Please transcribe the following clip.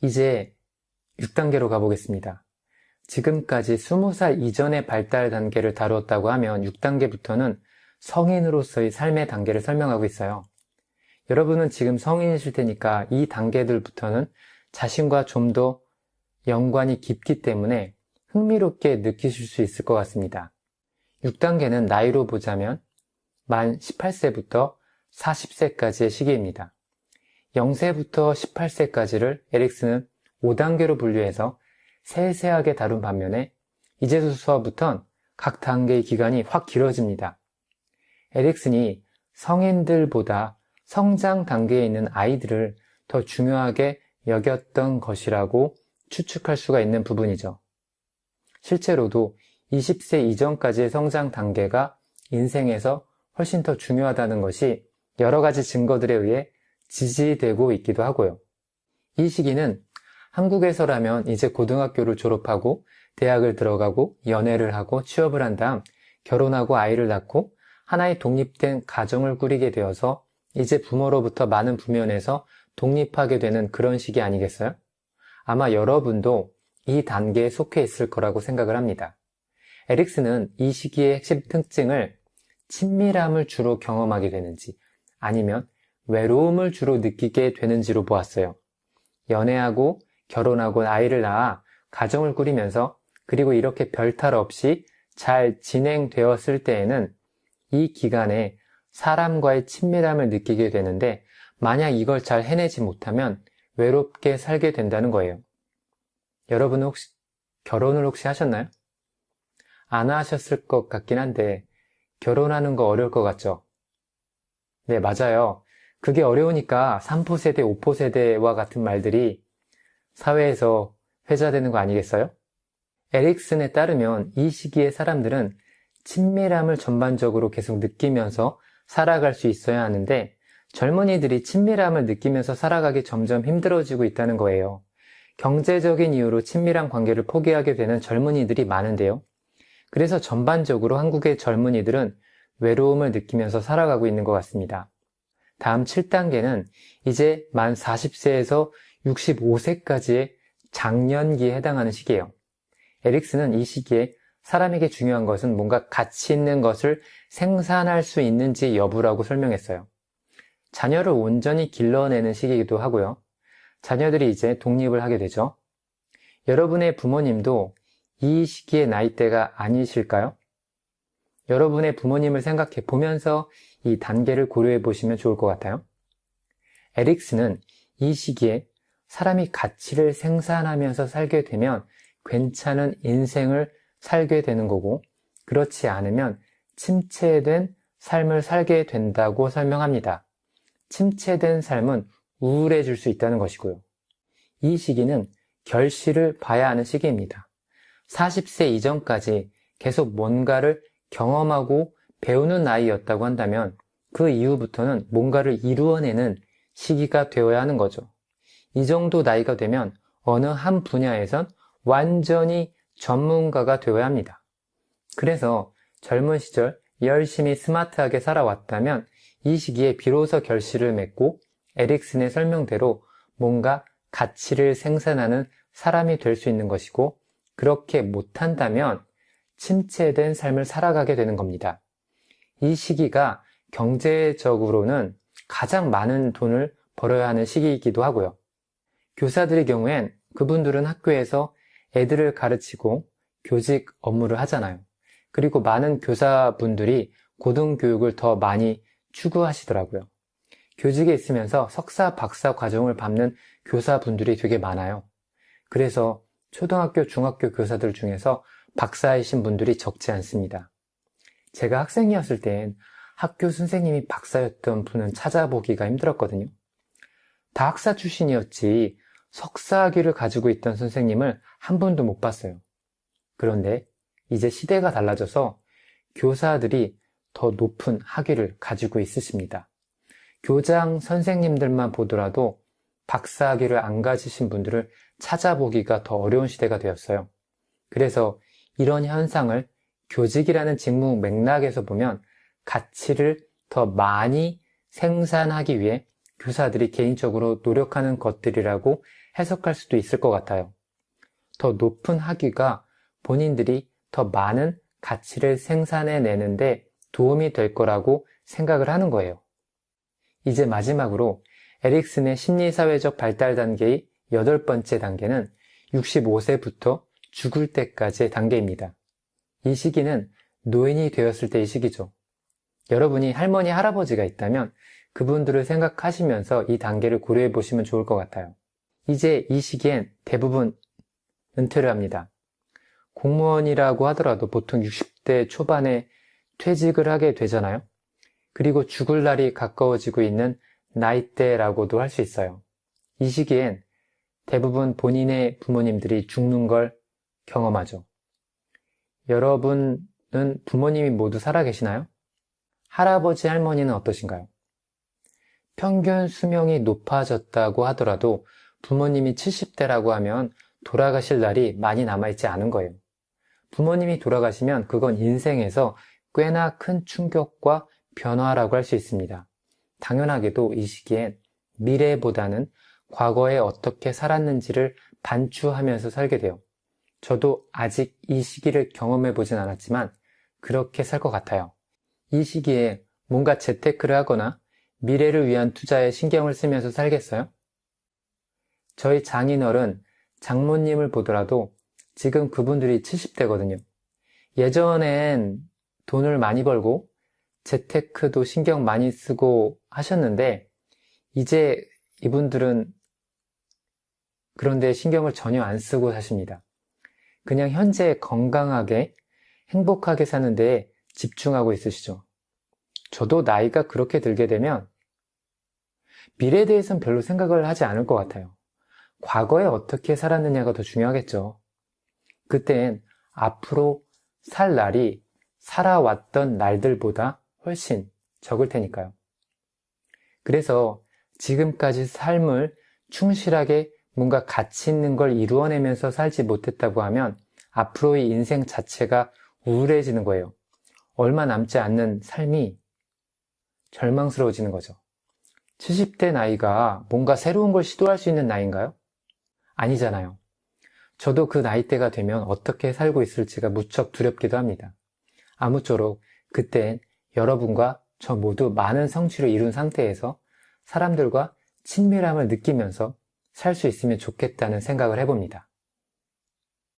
이제 6단계로 가보겠습니다. 지금까지 20살 이전의 발달 단계를 다루었다고 하면 6단계부터는 성인으로서의 삶의 단계를 설명하고 있어요. 여러분은 지금 성인이실 테니까 이 단계들부터는 자신과 좀 더 연관이 깊기 때문에 흥미롭게 느끼실 수 있을 것 같습니다. 6단계는 나이로 보자면 만 18세부터 40세까지의 시기입니다. 0세부터 18세까지를 에릭슨은 5단계로 분류해서 세세하게 다룬 반면에 이제부터는 각 단계의 기간이 확 길어집니다. 에릭슨이 성인들보다 성장 단계에 있는 아이들을 더 중요하게 여겼던 것이라고 추측할 수가 있는 부분이죠. 실제로도 20세 이전까지의 성장 단계가 인생에서 훨씬 더 중요하다는 것이 여러 가지 증거들에 의해 지지되고 있기도 하고요. 이 시기는 한국에서라면 이제 고등학교를 졸업하고 대학을 들어가고 연애를 하고 취업을 한 다음 결혼하고 아이를 낳고 하나의 독립된 가정을 꾸리게 되어서 이제 부모로부터 많은 부면에서 독립하게 되는 그런 시기 아니겠어요? 아마 여러분도 이 단계에 속해 있을 거라고 생각을 합니다. 에릭슨은 이 시기의 핵심 특징을 친밀함을 주로 경험하게 되는지 아니면 외로움을 주로 느끼게 되는지로 보았어요. 연애하고 결혼하고 아이를 낳아 가정을 꾸리면서 그리고 이렇게 별탈 없이 잘 진행되었을 때에는 이 기간에 사람과의 친밀함을 느끼게 되는데 만약 이걸 잘 해내지 못하면 외롭게 살게 된다는 거예요. 여러분은 혹시 결혼을 하셨나요? 안 하셨을 것 같긴 한데 결혼하는 거 어려울 것 같죠? 네, 맞아요. 그게 어려우니까 3포 세대, 5포 세대와 같은 말들이 사회에서 회자되는 거 아니겠어요? 에릭슨에 따르면 이 시기의 사람들은 친밀함을 전반적으로 계속 느끼면서 살아갈 수 있어야 하는데 젊은이들이 친밀함을 느끼면서 살아가기 점점 힘들어지고 있다는 거예요. 경제적인 이유로 친밀한 관계를 포기하게 되는 젊은이들이 많은데요. 그래서 전반적으로 한국의 젊은이들은 외로움을 느끼면서 살아가고 있는 것 같습니다. 다음 7단계는 이제 만 40세에서 65세까지의 장년기에 해당하는 시기예요. 에릭슨은 이 시기에 사람에게 중요한 것은 뭔가 가치 있는 것을 생산할 수 있는지 여부라고 설명했어요. 자녀를 온전히 길러내는 시기이기도 하고요. 자녀들이 이제 독립을 하게 되죠. 여러분의 부모님도 이 시기의 나이대가 아니실까요? 여러분의 부모님을 생각해 보면서 이 단계를 고려해 보시면 좋을 것 같아요. 에릭슨은 이 시기에 사람이 가치를 생산하면서 살게 되면 괜찮은 인생을 살게 되는 거고 그렇지 않으면 침체된 삶을 살게 된다고 설명합니다. 침체된 삶은 우울해질 수 있다는 것이고요. 이 시기는 결실을 봐야 하는 시기입니다. 40세 이전까지 계속 뭔가를 경험하고 배우는 나이였다고 한다면 그 이후부터는 뭔가를 이루어내는 시기가 되어야 하는 거죠. 이 정도 나이가 되면 어느 한 분야에선 완전히 전문가가 되어야 합니다. 그래서 젊은 시절 열심히 스마트하게 살아왔다면 이 시기에 비로소 결실을 맺고 에릭슨의 설명대로 뭔가 가치를 생산하는 사람이 될 수 있는 것이고 그렇게 못한다면 침체된 삶을 살아가게 되는 겁니다. 이 시기가 경제적으로는 가장 많은 돈을 벌어야 하는 시기이기도 하고요. 교사들의 경우엔 그분들은 학교에서 애들을 가르치고 교직 업무를 하잖아요. 그리고 많은 교사분들이 고등교육을 더 많이 추구하시더라고요. 교직에 있으면서 석사, 박사 과정을 밟는 교사분들이 되게 많아요. 그래서 초등학교, 중학교 교사들 중에서 박사이신 분들이 적지 않습니다. 제가 학생이었을 땐 학교 선생님이 박사였던 분은 찾아보기가 힘들었거든요. 다 학사 출신이었지 석사 학위를 가지고 있던 선생님을 한 분도 못 봤어요. 그런데 이제 시대가 달라져서 교사들이 더 높은 학위를 가지고 있으십니다. 교장 선생님들만 보더라도 박사 학위를 안 가지신 분들을 찾아보기가 더 어려운 시대가 되었어요. 그래서 이런 현상을 교직이라는 직무 맥락에서 보면 가치를 더 많이 생산하기 위해 교사들이 개인적으로 노력하는 것들이라고 해석할 수도 있을 것 같아요. 더 높은 학위가 본인들이 더 많은 가치를 생산해내는데 도움이 될 거라고 생각을 하는 거예요. 이제 마지막으로 에릭슨의 심리사회적 발달 단계의 8번째 단계는 65세부터 죽을 때까지의 단계입니다. 이 시기는 노인이 되었을 때의 시기죠. 여러분이 할머니, 할아버지가 있다면 그분들을 생각하시면서 이 단계를 고려해 보시면 좋을 것 같아요. 이제 이 시기엔 대부분 은퇴를 합니다. 공무원이라고 하더라도 보통 60대 초반에 퇴직을 하게 되잖아요. 그리고 죽을 날이 가까워지고 있는 나이대라고도 할 수 있어요. 이 시기엔 대부분 본인의 부모님들이 죽는 걸 경험하죠. 여러분은 부모님이 모두 살아계시나요? 할아버지, 할머니는 어떠신가요? 평균 수명이 높아졌다고 하더라도 부모님이 70대라고 하면 돌아가실 날이 많이 남아있지 않은 거예요. 부모님이 돌아가시면 그건 인생에서 꽤나 큰 충격과 변화라고 할 수 있습니다. 당연하게도 이 시기엔 미래보다는 과거에 어떻게 살았는지를 반추하면서 살게 돼요. 저도 아직 이 시기를 경험해 보진 않았지만 그렇게 살 것 같아요. 이 시기에 뭔가 재테크를 하거나 미래를 위한 투자에 신경을 쓰면서 살겠어요? 저희 장인어른, 장모님을 보더라도 지금 그분들이 70대거든요. 예전엔 돈을 많이 벌고 재테크도 신경 많이 쓰고 하셨는데 이제 이분들은 그런데 신경을 전혀 안 쓰고 사십니다. 그냥 현재 건강하게 행복하게 사는 데에 집중하고 있으시죠. 저도 나이가 그렇게 들게 되면 미래에 대해서는 별로 생각을 하지 않을 것 같아요. 과거에 어떻게 살았느냐가 더 중요하겠죠. 그땐 앞으로 살 날이 살아왔던 날들보다 훨씬 적을 테니까요. 그래서 지금까지 삶을 충실하게 뭔가 가치 있는 걸 이루어내면서 살지 못했다고 하면 앞으로의 인생 자체가 우울해지는 거예요. 얼마 남지 않는 삶이 절망스러워지는 거죠. 70대 나이가 뭔가 새로운 걸 시도할 수 있는 나이인가요? 아니잖아요. 저도 그 나이대가 되면 어떻게 살고 있을지가 무척 두렵기도 합니다. 아무쪼록 그땐 여러분과 저 모두 많은 성취를 이룬 상태에서 사람들과 친밀함을 느끼면서 살 수 있으면 좋겠다는 생각을 해봅니다.